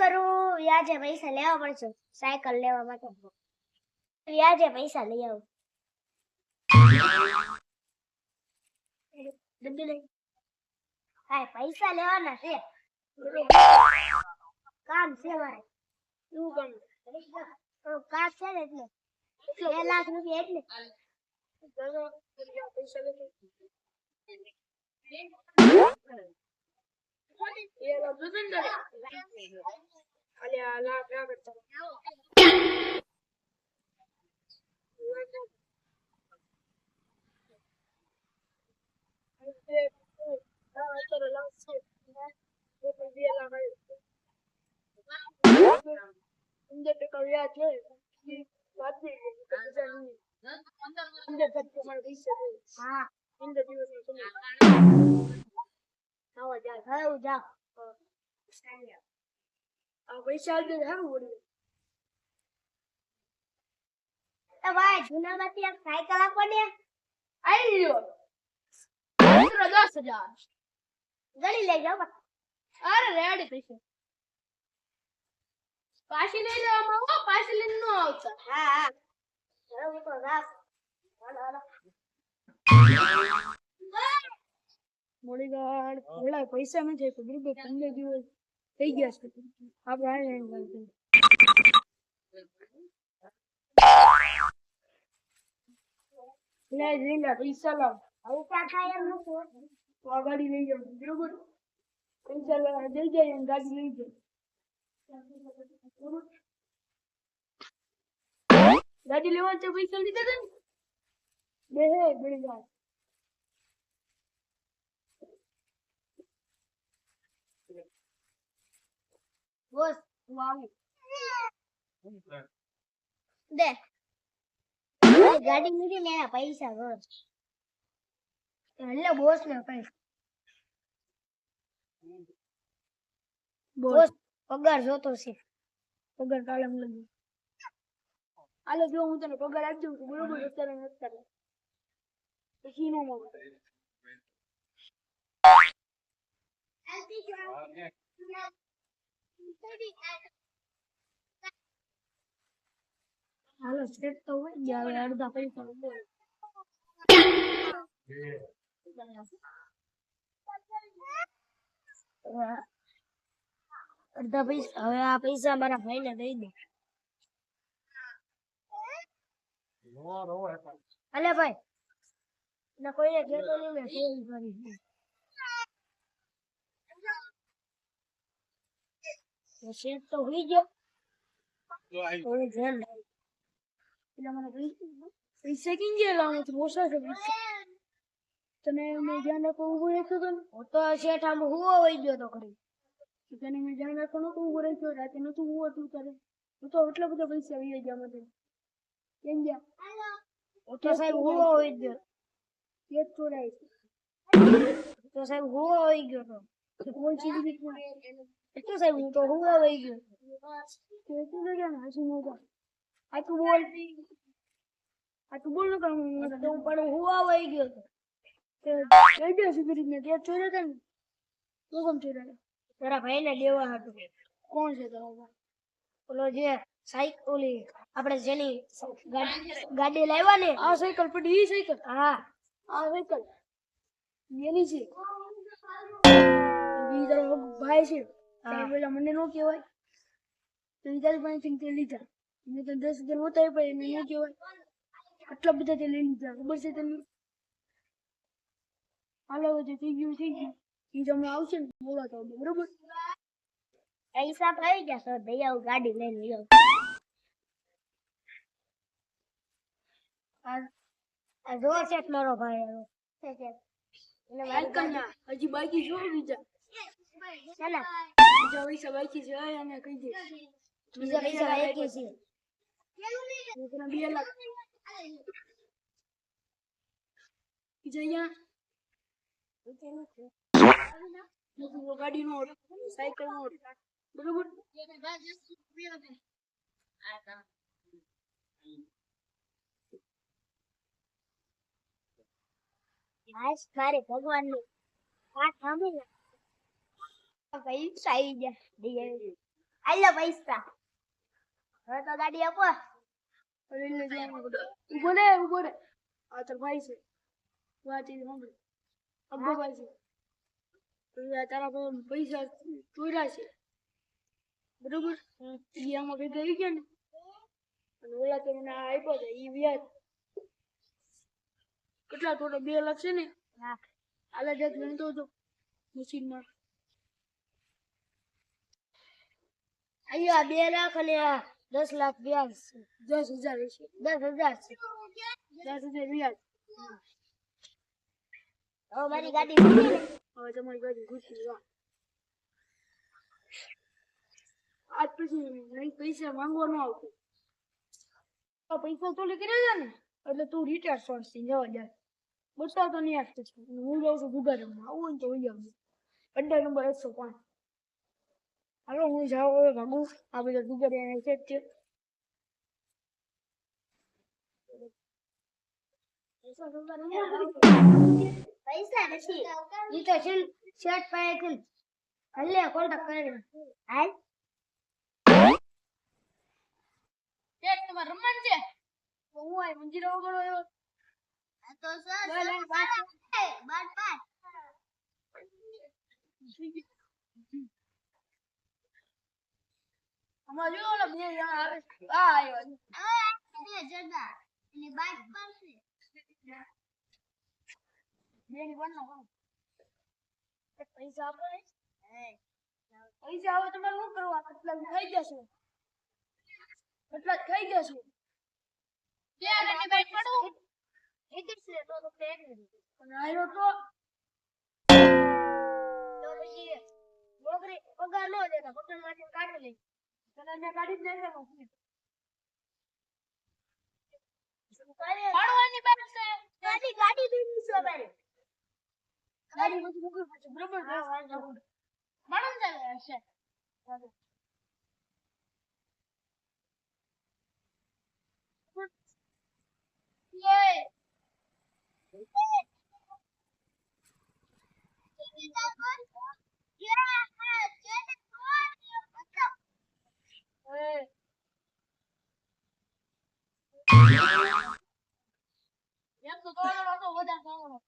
કરું? વ્યાજે પૈસા લેવા પડશે સાયકલ લેવા માટે. વ્યાજે પૈસા લઈ આવું. હા, પૈસા લેવાના છે. કામ છે મારે. શું કામ? કામ છે ને એટલે 2 લાખ રૂપિયા એટલે પૈસા લેતો ભાઈ જૂનામાંથી એક સાયકલ આપો ને. આવી લ્યો 10,000 ગણી લઈ જાઓ. અરે રેડી પૈસા પાછી લઈ જાઓ. પાછી લઈને ન આવતા. હા બરાબર તો રાખ. મોડીગાડ ઓલા પૈસા નથી તો બરોબર 15 દિવસ થઈ ગયા છે. આપણે લે પૈસા લાવ. પૈસા થાય એમ નથી. ગાડી લઈ જાવ બરોબર. પૈસા દઈ જાય અને ગાડી લઈ જાય. ગાડી લેવા તો પૈસા લીધા હતા ને બે ગણી જાય. બોસ વાવી દે ગાડી મૂકી ને પૈસા બોસ એટલે બોસ ને કઈ બોસ પગાર જોતો છે. પગાર કાલે મળે. હાલો જો હું તને પગાર આપી દઉં બરોબર. અત્યારે પછી નો મળે. હાલો સ્ટેટ તો હોય ને હવે અડધા પૈસા અડધા પૈસા હવે આ પૈસા મારા ભાઈને દઈ દે. અલે ભાઈ ના કોઈને કહેતો નહીં મેં ફોન કરી. શેઠ તો હોઈ ગયો. થોડું ધ્યાન રાખ. એટલે મને પૈસા કેમ ગયા લાવું છું? ઓછા છે પૈસા. તને મેં ધ્યાન રાખવા ઉભું રાખ્યો હતો ને હું તો શેઠ આમ હુવો વહી ગયો તો ખરી. તને મેં ધ્યાન રાખવા નતું ઉભું રાખ્યો. રાતે નતું હુવો તું તારે. હું તો એટલા બધા પૈસા વહી ગયા મને. કેમ ગયા? હું તો સાહેબ હુવો વહી ગયો. શેઠ ચોરાય તો સાહેબ હુવો વહી ગયો તો કોણ સીધી રીતના એટલું સાહેબ હું તો હુવો વહી ગયો. તું તો ક્યાં હાસી મોટા આ તું બોલ. આ તું બોલ કામ તો પણ હુવો વહી ગયો તો કઈ દે સીધી રીતના તે ચોર્યા હતા ને. તું કેમ ચોર્યા? તારા ભાઈને દેવા હતું. કોણ છે તારો ભાઈ? ઓલો જે સાયકલ ઓલી આપણે જેની ગાડી લાવ્યા ને આ સાયકલ પડી ઈ સાયકલ. હા આ સાયકલ એની છે. ઈ તારો ભાઈ છે. પેલા મને નો કહેવાય તો ઈ તારી પાસેથી તે લીધા. મેં તો 10,000 નહોતા આપ્યા એને નો કહેવાય. આટલા બધા તે લઈ લીધા ખબર છે તને? હાલો જે થઈ ગયું થઈ ગયું. ઈ તમે આવશે ને બોલાતા બરોબર. પૈસા આવી ગયા સર દઈ આવું ગાડી લઈને લઈ આવું. આ જો છે મારો ભાઈ આવ્યો છે. એટલે વાયકલ ના હજી બાકી જો બીજા ચાલા બીજા પૈસા બાકી છે અને કહી દે બીજા પૈસા બાકી છે. હું 2 લાખ બીજા અહીંયા ગાડી નો સાયકલ નો બરોબર. મારે ભગવાન ની વાત સાંભળી પૈસા આવી ગયા. આલો પૈસા હવે તો ગાડી આપો અરે લે ઉભો રે આ તો ભાઈ છે વાતી સાંભળ અબ્બો ભાઈ છે તારા પૈસા ચોર્યા છે બરોબર ઈ આમાં કઈ ગઈ ગયા ને અને ઓલા તો મને આપ્યો છે ઈ વ્યાજ કેટલા ટોટલ 2 લાખ છે ને હા આલે દેખ ગણતો હતો મશીનમાં આયો 2 લાખ અને 10 લાખ વ્યાજ 10,000 છે 10,000 છે 10,000 વ્યાજ હવે મારી ગાડી મૂકી ને હવે તમારી ગાડી ઘૂસી વા આજ પછી નહીં પૈસા માંગવા ન આવતો પૈસા ચોરી કર્યા ને એટલે તું રિટાયર સોર્સ થી જવા દે બતાવ તો નહીં આપતો હું જાઉં છું ગુગારમાં આવું ને તો હોઈ આવજો અડ્ડા નંબર 105 હાલો હું જાઉં હવે ભાગુ આ બધા ગુગારિયા સેટ છે પૈસા નથી ઈ તો છે શર્ટ પાય છે હલ્લે કોન્ટેક્ટ કરે હાલ એક તમાર રમણ છે હું આ મંજીરો વગર આવ્યો આ તો સર બાર અમાર જો ઓલા બે જણા આવે આ આવ્યો બે જણા એની બાદ પાસે બેની બનનો પૈસા આપો ને પૈસા આવે તમારે શું કરવા કેટલા ખાઈ જશો કેટલા ખાઈ જશો ક્યાં આની બાઈક પડું એક જ છે તો પેન અને આવ્યો તો પછી નોકરી પગાર નો દેતા હોટલમાંથી કાઢી લે તને મેં કાઢી જ નાખ્યો પાડવાની બાઈક છે ગાડી ગાડી દીધી છે ભાઈ ગાડી પછી મૂકી પછી બરોબર માણસ જાય હશે એક તો તોડો તો વધારે તોડો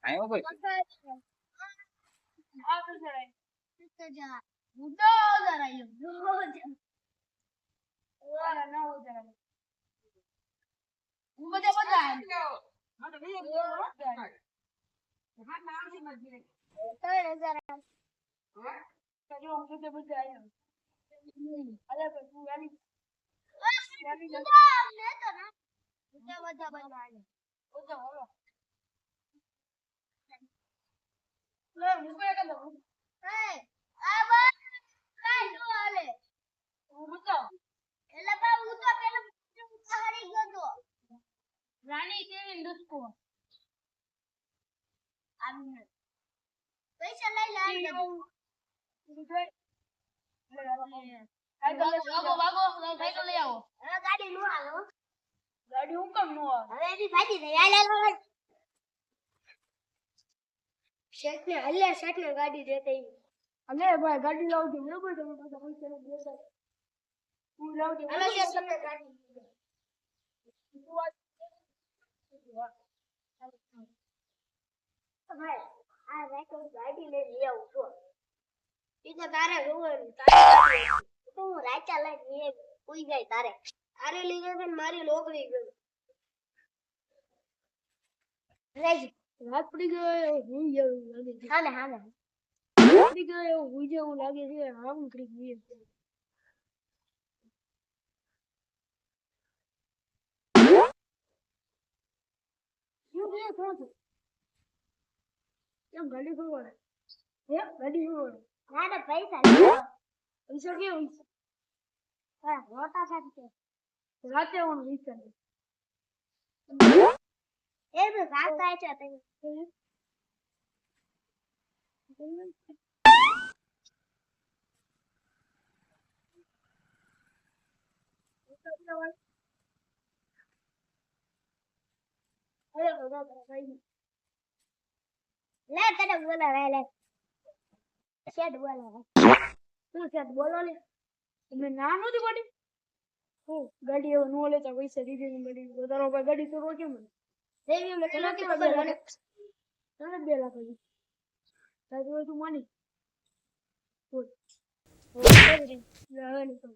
આયો ભાઈ રાણી કેવી દુષ્કો પૈસા લઈ લે ગાડી નો આવો ગાડી હું કેમ નો આવે હવે એની ભાજી ને હાલ હાલ શેઠ ને હલ્લે શેઠ ને ગાડી દેતે અને ભાઈ ગાડી લાવજો બરોબર તમે બધા પૈસા લઈ દેતા હું લાવજો હાલો શેઠ તમને ગાડી ભાઈ આ રેકો ગાડી લઈને આવું છો ઈ તો તારે જોવાનું તારે તો હું રાચા લઈને કોઈ જાય તારે તારે લઈ ગયો ને મારી નોકરી ગઈ રેજ રાત પડી ગયો હું જેવું લાગે છે હાલે હાલે પડી ગયો હું જેવું લાગે છે આમ કરી ગઈ કેમ ગાડી ખોવાડે હે ગાડી ખોવાડે ના પૈસા લે પૈસા કેવું હા મોટા સાથે રાતે આવવાનું વિચાર છે. એ તો સાચા છે તમે લે તને બોલાવે લે શેઠ બોલાવે શું છે બોલો ને તમને ના નથી પડી હું ગાડી હવે નો લેતા પૈસા દીધી ને ગાડી તારો ભાઈ ગાડી તો કેમ દેવી મને તને નથી કેટલા ખબર બે લાખ તને 2 લાખ હતી તારી હોય તું માની બોલ હવે નહીં તો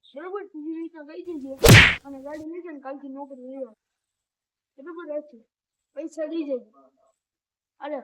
બરોબર બીજી રીતના કહી દીધી અને ગાડી લીધી ને કાલથી નોકરી લેવા બરોબર રહેશે પૈસા દીજે અરે